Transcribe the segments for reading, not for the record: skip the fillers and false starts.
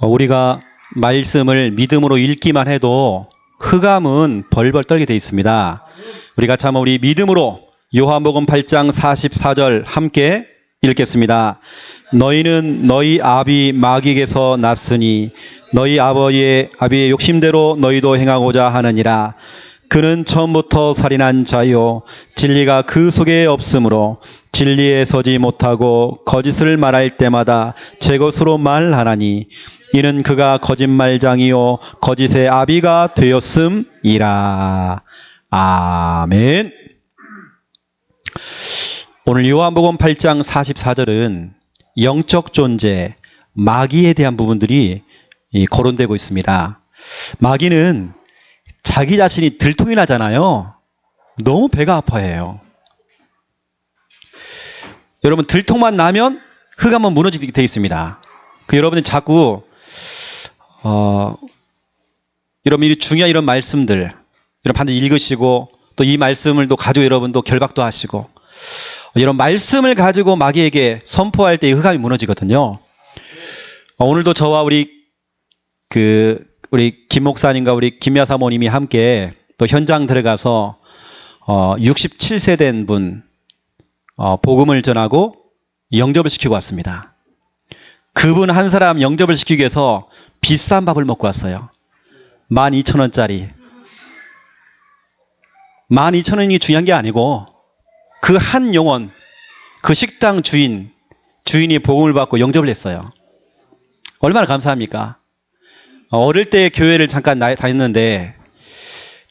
우리가 말씀을 믿음으로 읽기만 해도 흑암은 벌벌 떨게 되어 있습니다. 우리가 참 우리 믿음으로 요한복음 8장 44절 함께 읽겠습니다. 너희는 너희 아비 마귀에게서 났으니 너희 아비의 욕심대로 너희도 행하고자 하느니라. 그는 처음부터 살인한 자요 진리가 그 속에 없으므로 진리에 서지 못하고 거짓을 말할 때마다 제 것으로 말하나니 이는 그가 거짓말장이요 거짓의 아비가 되었음이라. 아멘. 오늘 요한복음 8장 44절은 영적 존재, 마귀에 대한 부분들이 거론되고 있습니다. 마귀는 자기 자신이 들통이 나잖아요. 너무 배가 아파해요. 여러분, 들통만 나면 흑암은 무너지게 되어 있습니다. 여러분이 자꾸 여러분 중요한 이런 말씀들 여러분 반드시 읽으시고 또 이 말씀을 또 가지고 여러분도 결박도 하시고 이런 말씀을 가지고 마귀에게 선포할 때 이 흑암이 무너지거든요. 오늘도 저와 우리 김 목사님과 우리 김야 사모님이 함께 또 현장 들어가서 67세 된 분 복음을 전하고 영접을 시키고 왔습니다. 그분 한 사람 영접을 시키기 위해서 비싼 밥을 먹고 왔어요. 12,000원짜리. 12,000원이 중요한 게 아니고 그 한 영혼, 그 식당 주인이 복음을 받고 영접을 했어요. 얼마나 감사합니까? 어릴 때 교회를 잠깐 다녔는데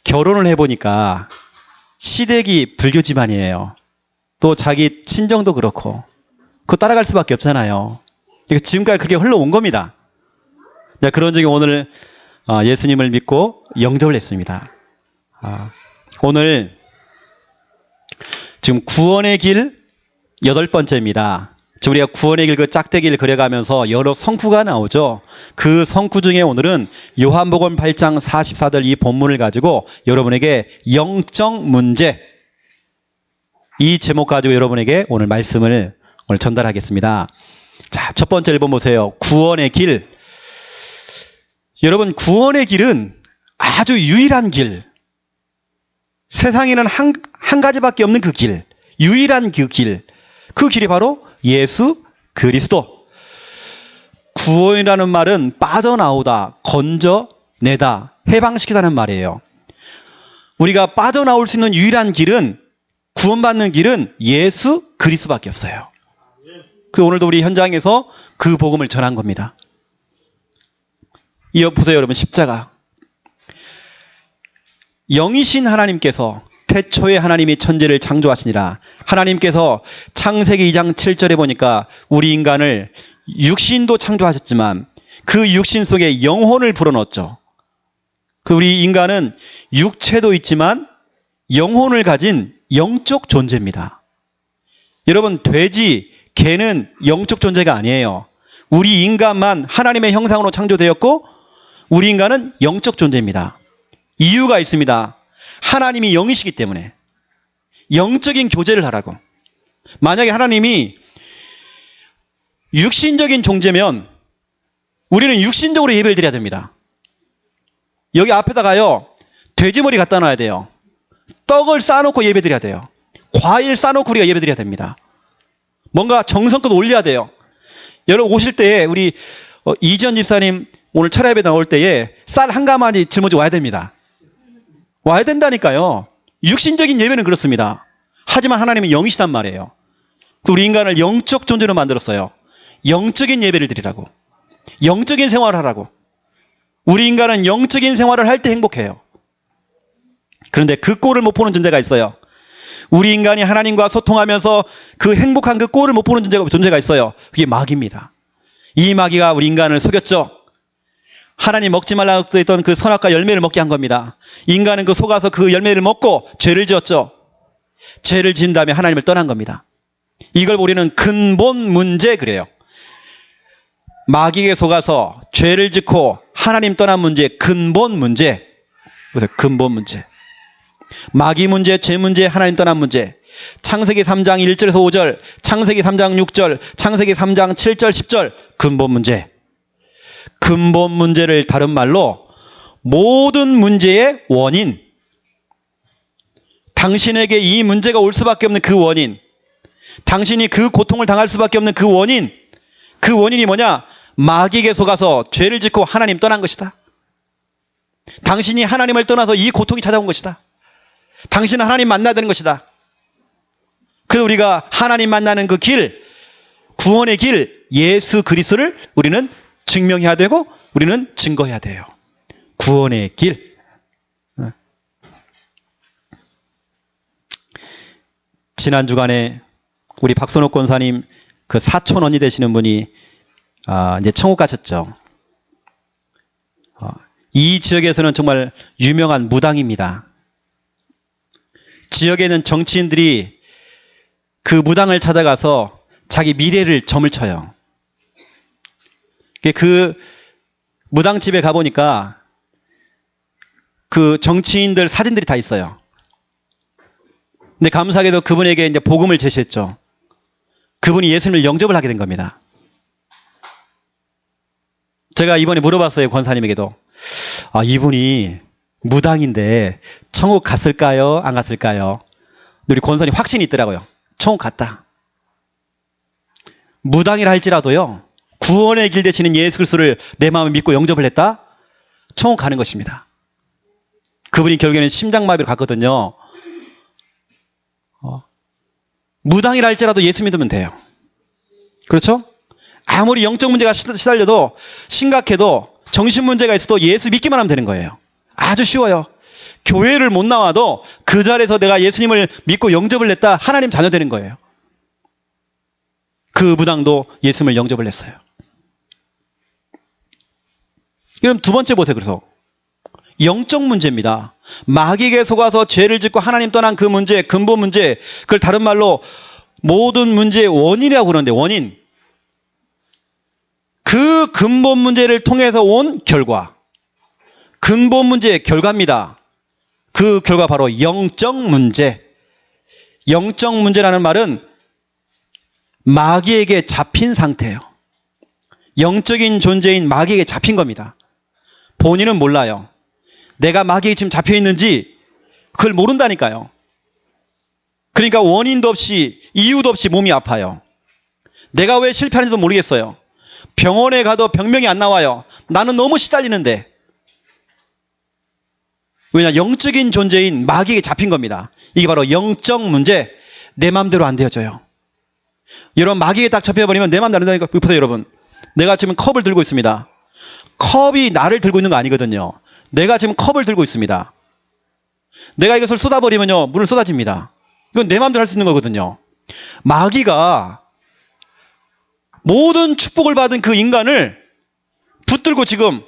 결혼을 해보니까 시댁이 불교 집안이에요. 또 자기 친정도 그렇고 그거 따라갈 수밖에 없잖아요. 지금까지 그렇게 흘러온 겁니다. 그런 중에 오늘 예수님을 믿고 영접을 했습니다. 오늘 지금 구원의 길 8번째입니다. 지금 우리가 구원의 길 그 짝대기를 그려가면서 여러 성구가 나오죠. 그 성구 중에 오늘은 요한복음 8장 44절 이 본문을 가지고 여러분에게 영적 문제, 이 제목 가지고 여러분에게 오늘 말씀을 오늘 전달하겠습니다. 자, 첫 번째 1번 보세요. 구원의 길. 여러분, 구원의 길은 아주 유일한 길. 세상에는 한 가지밖에 없는 그 길. 유일한 그 길. 그 길이 바로 예수 그리스도. 구원이라는 말은 빠져나오다, 건져내다, 해방시키다는 말이에요. 우리가 빠져나올 수 있는 유일한 길은, 구원받는 길은 예수 그리스도밖에 없어요. 오늘도 우리 현장에서 그 복음을 전한 겁니다. 이어 보세요, 여러분. 십자가. 영이신 하나님께서 태초에 하나님이 천지를 창조하시니라. 하나님께서 창세기 2장 7절에 보니까 우리 인간을 육신도 창조하셨지만 그 육신 속에 영혼을 불어넣었죠. 우리 인간은 육체도 있지만 영혼을 가진 영적 존재입니다. 여러분, 돼지, 개는 영적 존재가 아니에요. 우리 인간만 하나님의 형상으로 창조되었고 우리 인간은 영적 존재입니다. 이유가 있습니다. 하나님이 영이시기 때문에. 영적인 교제를 하라고. 만약에 하나님이 육신적인 존재면 우리는 육신적으로 예배를 드려야 됩니다. 여기 앞에다가요, 돼지머리 갖다 놔야 돼요. 떡을 쌓아놓고 예배 드려야 돼요. 과일 쌓아놓고 우리가 예배 드려야 됩니다. 뭔가 정성껏 올려야 돼요. 여러분 오실 때에 우리 이지연 집사님 오늘 철야예배 나올 때에 쌀 한 가마니 짊어지고 와야 됩니다. 와야 된다니까요. 육신적인 예배는 그렇습니다. 하지만 하나님은 영이시단 말이에요. 우리 인간을 영적 존재로 만들었어요. 영적인 예배를 드리라고. 영적인 생활을 하라고. 우리 인간은 영적인 생활을 할 때 행복해요. 그런데 그 꼴을 못 보는 존재가 있어요. 우리 인간이 하나님과 소통하면서 그 행복한 그 꼴을 못 보는 존재가 있어요. 그게 마귀입니다. 이 마귀가 우리 인간을 속였죠. 하나님 먹지 말라고 했던 그 선악과 열매를 먹게 한 겁니다. 인간은 그 속아서 그 열매를 먹고 죄를 지었죠. 죄를 지은 다음에 하나님을 떠난 겁니다. 이걸 우리는 근본 문제 그래요. 마귀에게 속아서 죄를 짓고 하나님 떠난 문제, 근본 문제. 그래서 근본 문제. 마귀 문제, 죄 문제, 하나님 떠난 문제. 창세기 3장 1절에서 5절, 창세기 3장 6절, 창세기 3장 7절, 10절 근본 문제. 근본 문제를 다른 말로 모든 문제의 원인, 당신에게 이 문제가 올 수밖에 없는 그 원인, 당신이 그 고통을 당할 수밖에 없는 그 원인, 그 원인이 뭐냐? 마귀에게 속아서 죄를 짓고 하나님 떠난 것이다. 당신이 하나님을 떠나서 이 고통이 찾아온 것이다. 당신은 하나님 만나야 되는 것이다. 그래서 우리가 하나님 만나는 그 길, 구원의 길, 예수 그리스도를 우리는 증명해야 되고 우리는 증거해야 돼요. 구원의 길. 지난 주간에 우리 박선옥 권사님 그 사촌 언니 되시는 분이 이제 천국 가셨죠. 이 지역에서는 정말 유명한 무당입니다. 지역에 있는 정치인들이 그 무당을 찾아가서 자기 미래를 점을 쳐요. 그 무당집에 가보니까 그 정치인들 사진들이 다 있어요. 근데 감사하게도 그분에게 이제 복음을 제시했죠. 그분이 예수님을 영접을 하게 된 겁니다. 제가 이번에 물어봤어요, 권사님에게도. 이분이 무당인데 천국 갔을까요? 안 갔을까요? 우리 권사님 확신이 있더라고요. 천국 갔다. 무당이라 할지라도요, 구원의 길 되시는 예수 그리스도를 내 마음에 믿고 영접을 했다? 천국 가는 것입니다. 그분이 결국에는 심장마비로 갔거든요. 무당이라 할지라도 예수 믿으면 돼요. 그렇죠? 아무리 영적 문제가 시달려도, 심각해도, 정신 문제가 있어도 예수 믿기만 하면 되는 거예요. 아주 쉬워요. 교회를 못 나와도 그 자리에서 내가 예수님을 믿고 영접을 했다, 하나님 자녀 되는 거예요. 그 무당도 예수님을 영접을 했어요. 그럼 두 번째 보세요. 그래서 영적 문제입니다. 마귀에게 속아서 죄를 짓고 하나님 떠난 그 문제, 근본 문제, 그걸 다른 말로 모든 문제의 원인이라고 그러는데, 원인. 그 근본 문제를 통해서 온 결과, 근본 문제의 결과입니다. 그 결과 바로 영적 문제. 영적 문제라는 말은 마귀에게 잡힌 상태예요. 영적인 존재인 마귀에게 잡힌 겁니다. 본인은 몰라요. 내가 마귀에게 지금 잡혀 있는지 그걸 모른다니까요. 그러니까 원인도 없이, 이유도 없이 몸이 아파요. 내가 왜 실패하는지도 모르겠어요. 병원에 가도 병명이 안 나와요. 나는 너무 시달리는데. 왜냐? 영적인 존재인 마귀에게 잡힌 겁니다. 이게 바로 영적 문제. 내 마음대로 안 되어져요. 여러분, 마귀에 딱 잡혀버리면 내 마음대로 안 된다니까. 보세요, 여러분. 내가 지금 컵을 들고 있습니다. 컵이 나를 들고 있는 거 아니거든요. 내가 지금 컵을 들고 있습니다. 내가 이것을 쏟아버리면요, 물은 쏟아집니다. 이건 내 마음대로 할 수 있는 거거든요. 마귀가 모든 축복을 받은 그 인간을 붙들고 지금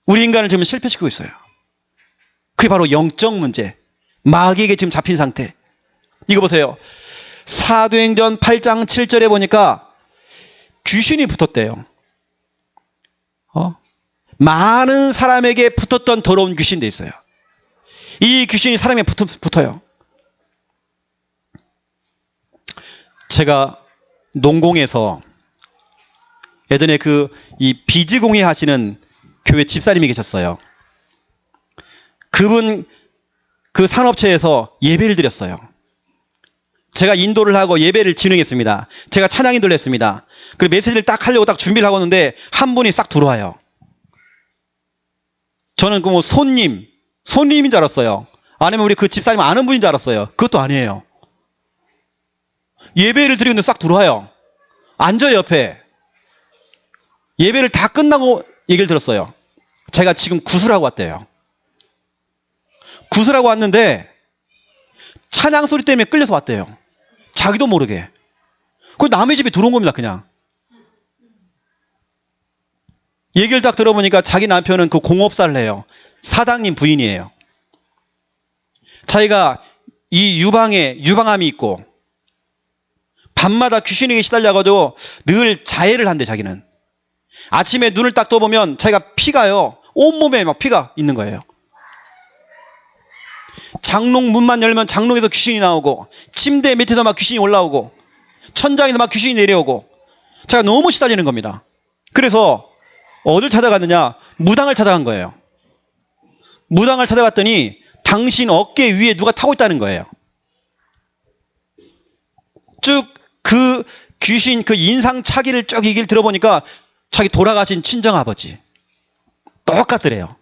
우리 인간을 지금 실패시키고 있어요. 그게 바로 영적 문제. 마귀에게 지금 잡힌 상태. 이거 보세요. 사도행전 8장 7절에 보니까 귀신이 붙었대요. 많은 사람에게 붙었던 더러운 귀신도 있어요. 이 귀신이 사람에 붙어요. 제가 농공에서 예전에 이 비즈공예 하시는 교회 집사님이 계셨어요. 그분 그 산업체에서 예배를 드렸어요. 제가 인도를 하고 예배를 진행했습니다. 제가 찬양 인도를 했습니다. 그리고 메시지를 딱 하려고 딱 준비를 하고 있는데 한 분이 싹 들어와요. 저는 그 손님인 줄 알았어요. 아니면 우리 그 집사님 아는 분인 줄 알았어요. 그것도 아니에요. 예배를 드리는데 싹 들어와요. 앉아요, 옆에. 예배를 다 끝나고 얘기를 들었어요. 제가 지금 구슬하고 왔대요. 구슬하고 왔는데 찬양 소리 때문에 끌려서 왔대요. 자기도 모르게. 그 남의 집에 들어온 겁니다, 그냥. 얘기를 딱 들어보니까 자기 남편은 그 공업사를 해요. 사장님 부인이에요. 자기가 이 유방암이 있고 밤마다 귀신에게 시달려가지고 늘 자해를 한대, 자기는. 아침에 눈을 딱 떠보면 자기가 피가요. 온몸에 막 피가 있는 거예요. 장롱 문만 열면 장롱에서 귀신이 나오고, 침대 밑에서 막 귀신이 올라오고, 천장에서 막 귀신이 내려오고, 자기가 너무 시달리는 겁니다. 그래서 어딜 찾아갔느냐? 무당을 찾아간 거예요. 무당을 찾아갔더니 당신 어깨 위에 누가 타고 있다는 거예요. 쭉 그 귀신 그 인상착의를 쭉 얘기를 들어보니까 자기 돌아가신 친정아버지. 똑같더래요.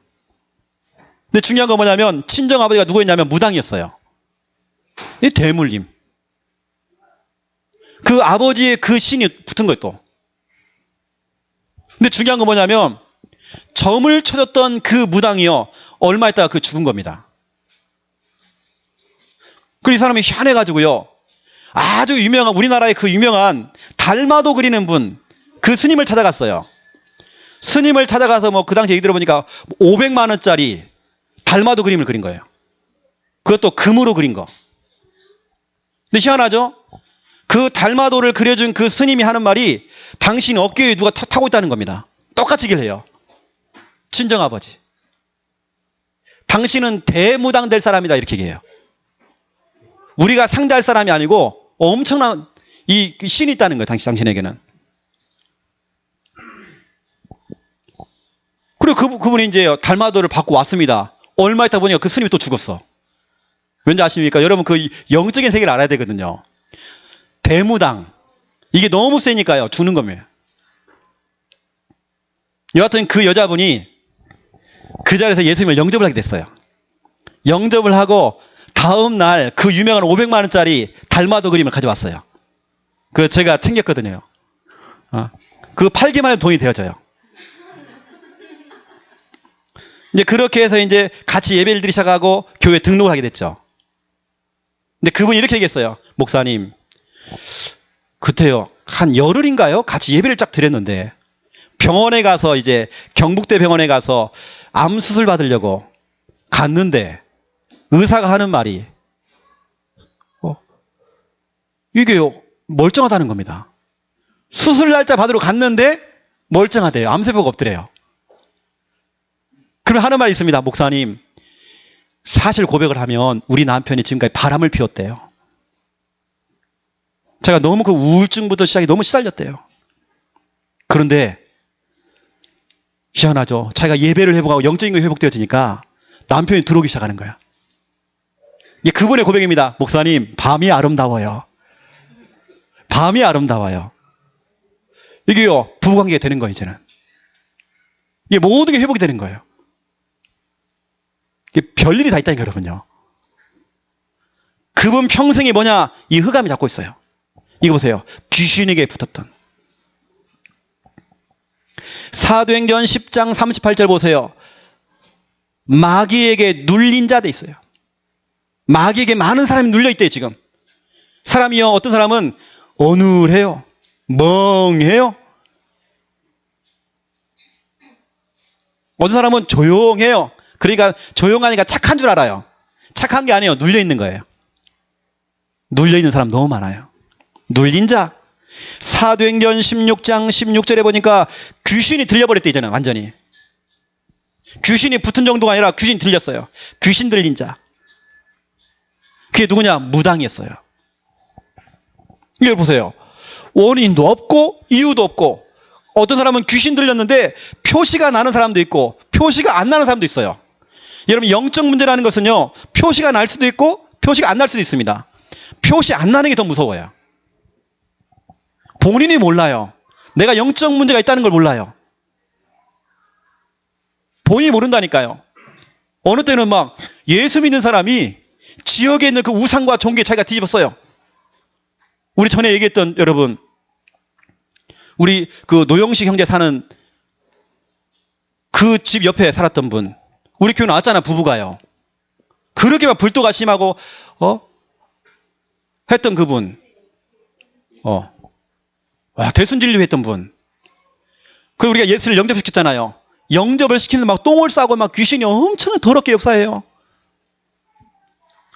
근데 중요한 건 뭐냐면 친정아버지가 누구였냐면 무당이었어요. 이 대물림. 그 아버지의 그 신이 붙은 거예요 또. 근데 중요한 건 뭐냐면 점을 쳐줬던 그 무당이요. 얼마 있다가 그 죽은 겁니다. 그리고 이 사람이 희한해가지고요. 아주 유명한 우리나라의 그 유명한 달마도 그리는 분. 그 스님을 찾아갔어요. 스님을 찾아가서 뭐 그 당시 얘기 들어보니까 500만 원짜리 달마도 그림을 그린 거예요. 그것도 금으로 그린 거. 근데 희한하죠? 그 달마도를 그려준 그 스님이 하는 말이 당신 어깨에 누가 타고 있다는 겁니다. 똑같이 얘기를 해요. 친정아버지. 당신은 대무당 될 사람이다 이렇게 얘기해요. 우리가 상대할 사람이 아니고 엄청난 이 신이 있다는 거예요. 당신에게는. 그리고 그분이 이제 달마도를 받고 왔습니다. 얼마 있다 보니까 그 스님이 또 죽었어. 왠지 아십니까? 여러분 그 영적인 세계를 알아야 되거든요. 대무당. 이게 너무 세니까요. 죽는 겁니다. 여하튼 그 여자분이 그 자리에서 예수님을 영접을 하게 됐어요. 영접을 하고 다음 날 그 유명한 500만 원짜리 달마도 그림을 가져왔어요. 그래서 제가 챙겼거든요. 그거 팔기만 해도 돈이 되어져요. 이제 그렇게 해서 이제 같이 예배를 드리기 시작하고 교회 등록을 하게 됐죠. 근데 그분이 이렇게 얘기했어요. 목사님, 그때요. 한 열흘인가요? 같이 예배를 쫙 드렸는데 병원에 가서 이제 경북대 병원에 가서 암 수술 받으려고 갔는데 의사가 하는 말이 이게요. 멀쩡하다는 겁니다. 수술 날짜 받으러 갔는데 멀쩡하대요. 암세포가 없더래요. 그럼 하는 말이 있습니다. 목사님, 사실 고백을 하면 우리 남편이 지금까지 바람을 피웠대요. 제가 너무 그 우울증부터 시작이 너무 시달렸대요. 그런데 희한하죠. 자기가 예배를 회복하고 영적인 게 회복되어지니까 남편이 들어오기 시작하는 거야. 이게 그분의 고백입니다. 목사님, 밤이 아름다워요. 밤이 아름다워요. 이게요, 부부관계가 되는 거예요, 이제는. 이게 모든 게 회복이 되는 거예요. 이게 별일이 다 있다니까, 여러분요. 그분 평생이 뭐냐? 이 흑암이 잡고 있어요. 이거 보세요. 귀신에게 붙었던. 사도행전 10장 38절 보세요. 마귀에게 눌린 자 돼 있어요. 마귀에게 많은 사람이 눌려있대요, 지금. 사람이요, 어떤 사람은 어눌해요. 멍해요. 어떤 사람은 조용해요. 그러니까 조용하니까 착한 줄 알아요. 착한 게 아니에요. 눌려있는 거예요. 눌려있는 사람 너무 많아요. 눌린 자. 사도행전 16장 16절에 보니까 귀신이 들려버렸대, 이제는 완전히. 귀신이 붙은 정도가 아니라 귀신이 들렸어요. 귀신 들린 자. 그게 누구냐? 무당이었어요. 이걸 보세요. 원인도 없고 이유도 없고 어떤 사람은 귀신 들렸는데 표시가 나는 사람도 있고 표시가 안 나는 사람도 있어요. 여러분 영적 문제라는 것은요. 표시가 날 수도 있고 표시가 안 날 수도 있습니다. 표시 안 나는 게 더 무서워요. 본인이 몰라요. 내가 영적 문제가 있다는 걸 몰라요. 본인이 모른다니까요. 어느 때는 막 예수 믿는 사람이 지역에 있는 그 우상과 종교에 자기가 뒤집었어요. 우리 전에 얘기했던 여러분, 우리 그 노영식 형제 사는 그 집 옆에 살았던 분, 우리 교회 나왔잖아, 부부가요. 그렇게 막 불도가 심하고 했던 그분, 대순진료 했던 분. 그리고 우리가 예수를 영접시켰잖아요. 영접을 시키는 막 똥을 싸고 막 귀신이 엄청 더럽게 역사해요.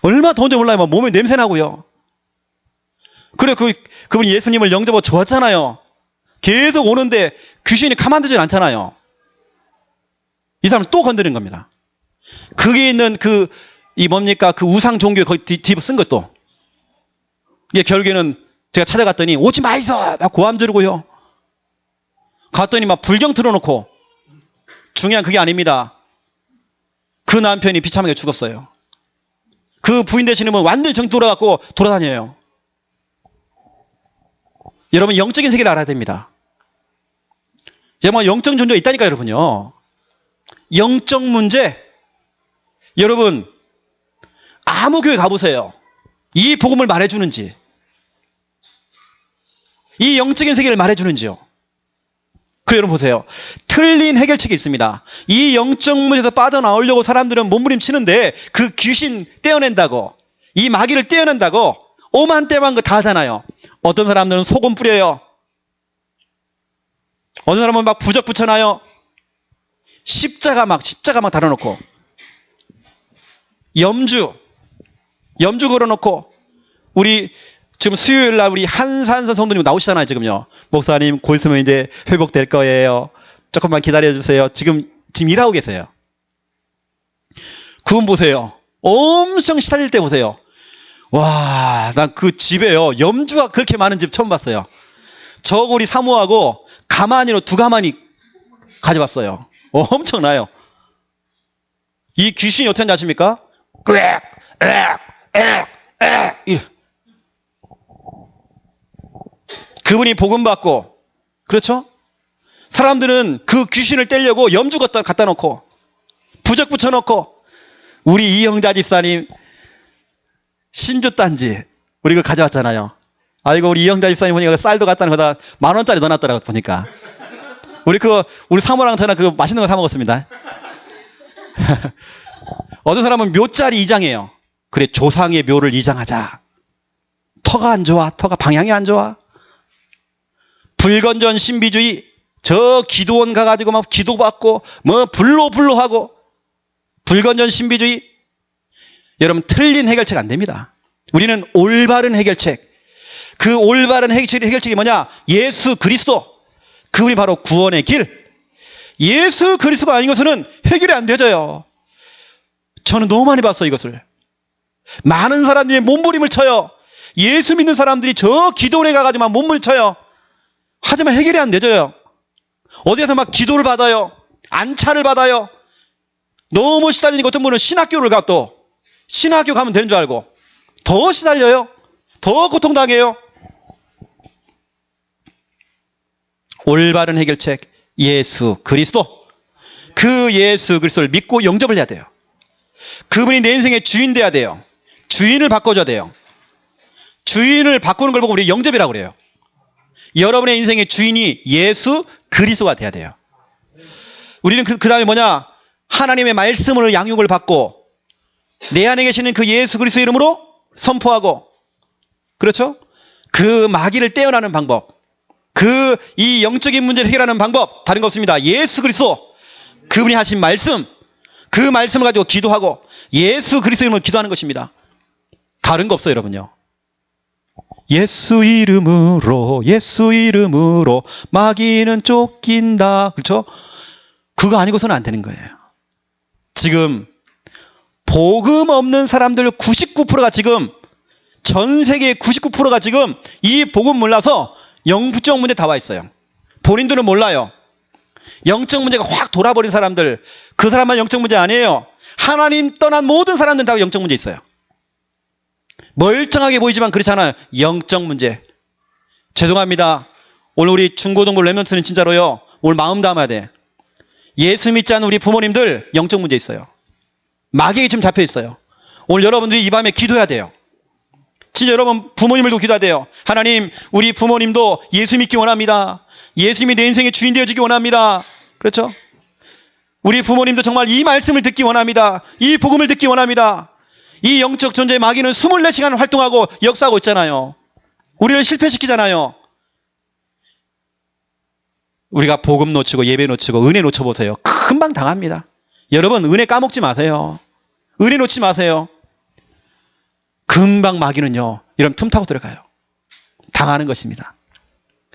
얼마나 더운지 몰라요. 막 몸에 냄새 나고요. 그래, 그분이 예수님을 영접하고 좋았잖아요. 계속 오는데 귀신이 가만두질 않잖아요. 이 사람을 또 건드린 겁니다. 그게 있는 그 우상 종교에 거의 뒤집어 쓴 것도. 이게 결국에는 제가 찾아갔더니 오지 마이소! 막 고함 지르고요. 갔더니 막 불경 틀어놓고, 중요한 그게 아닙니다. 그 남편이 비참하게 죽었어요. 그 부인 되시는 분 완전히 정신 돌아갖고 돌아다녀요. 여러분, 영적인 세계를 알아야 됩니다. 정말 영적 존재가 있다니까, 여러분요. 영적 문제, 여러분, 아무 교회 가보세요. 이 복음을 말해주는지, 이 영적인 세계를 말해주는지요. 그래, 여러분 보세요. 틀린 해결책이 있습니다. 이 영적 문제에서 빠져나오려고 사람들은 몸부림치는데 그 귀신 떼어낸다고, 이 마귀를 떼어낸다고 오만때만 거 다 하잖아요. 어떤 사람들은 소금 뿌려요. 어떤 사람은 막 부적 붙여놔요. 십자가 막 달아놓고, 염주 걸어놓고, 우리 지금 수요일 날 우리 한산선 성도님 나오시잖아요, 지금요. 목사님, 곧 있으면 이제 회복될 거예요. 조금만 기다려주세요. 지금 일하고 계세요. 그분 보세요. 엄청 시달릴 때 보세요. 와, 난 그 집에요. 염주가 그렇게 많은 집 처음 봤어요. 저고리 사모하고 가마니로 2가마니 가져왔어요. 엄청나요. 이 귀신이 어떻게 하는지 아십니까? 그분이 복음 받고, 그렇죠? 사람들은 그 귀신을 떼려고 염주 갖다 놓고, 부적 붙여놓고, 우리 이영자 집사님 신주단지 우리 그거 가져왔잖아요. 아이고, 우리 이영자 집사님 보니까 쌀도 갖다 놓고 10,000원짜리 넣어놨더라고, 보니까. 우리 사모랑 저랑 그거 맛있는 거 사 먹었습니다. 어떤 사람은 묘자리 이장해요. 그래, 조상의 묘를 이장하자. 터가 안 좋아. 터가 방향이 안 좋아. 불건전 신비주의, 저 기도원 가가지고 막 기도받고, 뭐 불로 하고, 불건전 신비주의. 여러분, 틀린 해결책 안 됩니다. 우리는 올바른 해결책. 그 올바른 해결책이 뭐냐? 예수 그리스도. 그분이 바로 구원의 길. 예수 그리스도가 아닌 것은 해결이 안 되져요. 저는 너무 많이 봤어요, 이것을. 많은 사람들이 몸부림을 쳐요. 예수 믿는 사람들이 저 기도원에 가가지고 막 몸부림을 쳐요. 하지만 해결이 안 되져요. 어디에서 막 기도를 받아요. 안차를 받아요. 너무 시달리니까 어떤 분은 신학교를 가, 또. 신학교 가면 되는 줄 알고. 더 시달려요. 더 고통당해요. 올바른 해결책, 예수 그리스도. 그 예수 그리스도를 믿고 영접을 해야 돼요. 그분이 내 인생의 주인 돼야 돼요. 주인을 바꿔줘야 돼요. 주인을 바꾸는 걸 보고 우리 영접이라고 그래요. 여러분의 인생의 주인이 예수 그리스도가 돼야 돼요. 우리는 그 다음에 뭐냐? 하나님의 말씀으로 양육을 받고, 내 안에 계시는 그 예수 그리스도 이름으로 선포하고, 그렇죠? 그 마귀를 떼어나는 방법, 이 영적인 문제를 해결하는 방법, 다른 거 없습니다. 예수 그리스도, 그분이 하신 말씀, 그 말씀을 가지고 기도하고, 예수 그리스도 이름으로 기도하는 것입니다. 다른 거 없어요, 여러분요. 예수 이름으로 마귀는 쫓긴다. 그렇죠? 그거 아니고서는 안 되는 거예요. 지금 복음 없는 사람들 99%가 지금, 전 세계의 99%가 지금 이 복음 몰라서 영적 문제 다 와 있어요. 본인들은 몰라요. 영적 문제가 확 돌아버린 사람들, 그 사람만 영적 문제 아니에요. 하나님 떠난 모든 사람들은 다 영적 문제 있어요. 멀쩡하게 보이지만 그렇잖아요. 영적 문제. 죄송합니다. 오늘 우리 중고등부 랩런트는 진짜로요, 오늘 마음 담아야 돼. 예수 믿지 않는 우리 부모님들 영적 문제 있어요. 마귀에 지금 잡혀 있어요. 오늘 여러분들이 이 밤에 기도해야 돼요. 진짜 여러분 부모님들도 기도해야 돼요. 하나님, 우리 부모님도 예수 믿기 원합니다. 예수님이 내 인생의 주인 되어주기 원합니다. 그렇죠? 우리 부모님도 정말 이 말씀을 듣기 원합니다. 이 복음을 듣기 원합니다. 이 영적 존재의 마귀는 24시간 활동하고 역사하고 있잖아요. 우리를 실패시키잖아요. 우리가 복음 놓치고 예배 놓치고 은혜 놓쳐보세요. 금방 당합니다. 여러분, 은혜 까먹지 마세요. 은혜 놓지 마세요. 금방 마귀는요, 이런 틈 타고 들어가요. 당하는 것입니다.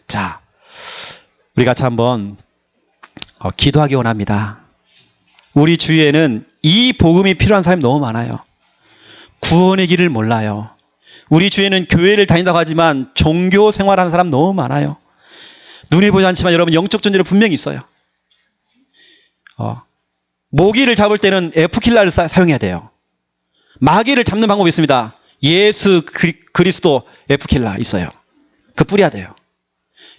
자, 우리 같이 한번 기도하기 원합니다. 우리 주위에는 이 복음이 필요한 사람이 너무 많아요. 구원의 길을 몰라요. 우리 주위에는 교회를 다닌다고 하지만 종교 생활하는 사람 너무 많아요. 눈에 보지 않지만 여러분 영적 존재는 분명히 있어요. 모기를 잡을 때는 에프킬라를 사용해야 돼요. 마귀를 잡는 방법이 있습니다. 예수 그리스도 에프킬라 있어요. 그 뿌려야 돼요.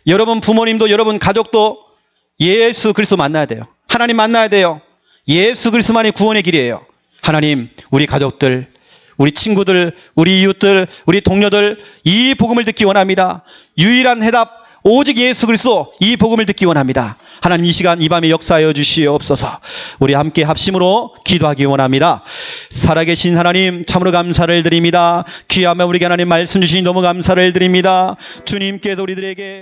여러분 부모님도 여러분 가족도 예수 그리스도 만나야 돼요. 하나님 만나야 돼요. 예수 그리스도만이 구원의 길이에요. 하나님, 우리 가족들, 우리 친구들, 우리 이웃들, 우리 동료들 이 복음을 듣기 원합니다. 유일한 해답 오직 예수 그리스도 이 복음을 듣기 원합니다. 하나님 이 시간 이 밤에 역사하여 주시옵소서. 우리 함께 합심으로 기도하기 원합니다. 살아계신 하나님 참으로 감사를 드립니다. 귀하며 우리에게 하나님 말씀 주시니 너무 감사를 드립니다. 주님께서 우리들에게